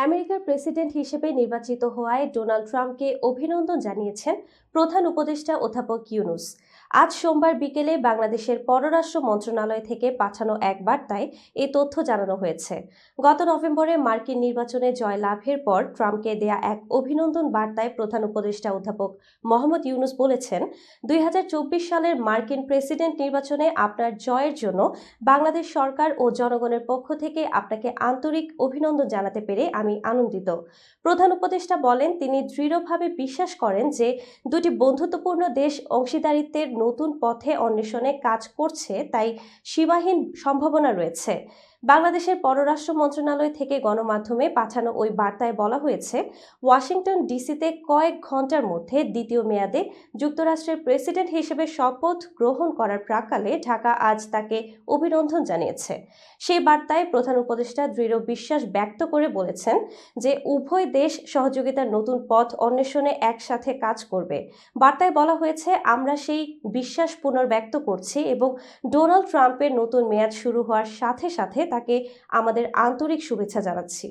আমেরিকার প্রেসিডেন্ট হিসেবে নির্বাচিত হওয়ায় ডোনাল্ড ট্রাম্পকে অভিনন্দন জানিয়েছেন প্রধান উপদেষ্টা অধ্যাপক ইউনূস। আজ সোমবার বিকেলে বাংলাদেশের পররাষ্ট্র মন্ত্রণালয় থেকে পাঠানো এক বার্তায় এই তথ্য জানানো হয়েছে। গত নভেম্বরে মার্কিন নির্বাচনে জয়লাভের পর ট্রাম্পকে দেয়া এক অভিনন্দন বার্তায় প্রধান উপদেষ্টা অধ্যাপক মোহাম্মদ ইউনূস বলেছেন, ২০২৪ সালের মার্কিন প্রেসিডেন্ট নির্বাচনে আপনার জয়ের জন্য বাংলাদেশ সরকার ও জনগণের পক্ষ থেকে আপনাকে আন্তরিক অভিনন্দন জানাতে পেরে আমি আনন্দিত। প্রধান উপদেষ্টা বলেন, তিনি দৃঢ়ভাবে বিশ্বাস করেন যে দুটি বন্ধুত্বপূর্ণ দেশ অংশীদারিত্বের নতুন পথে অন্বেষণে কাজ করছে, তাই সীমাহীন সম্ভাবনা রয়েছে। বাংলাদেশের পররাষ্ট্র মন্ত্রণালয় থেকে গণমাধ্যমে পাঠানো ওই বার্তায় বলা হয়েছে, ওয়াশিংটন ডিসিতে কয়েক ঘন্টার মধ্যে দ্বিতীয় মেয়াদে যুক্তরাষ্ট্রের প্রেসিডেন্ট হিসেবে শপথ গ্রহণ করার প্রাক্কালে ঢাকা আজ তাকে অভিনন্দন জানিয়েছে। সেই বার্তায় প্রধান উপদেষ্টা দৃঢ় বিশ্বাস ব্যক্ত করে বলেছেন যে উভয় দেশ সহযোগিতার নতুন পথ অন্বেষণে একসাথে কাজ করবে। বার্তায় বলা হয়েছে, আমরা সেই বিশ্বাস পুনর্ব্যক্ত করছি এবং ডোনাল্ড ট্রাম্পের নতুন মেয়াদ শুরু হওয়ার সাথে সাথে তাকে আমাদের আন্তরিক শুভেচ্ছা জানাচ্ছি।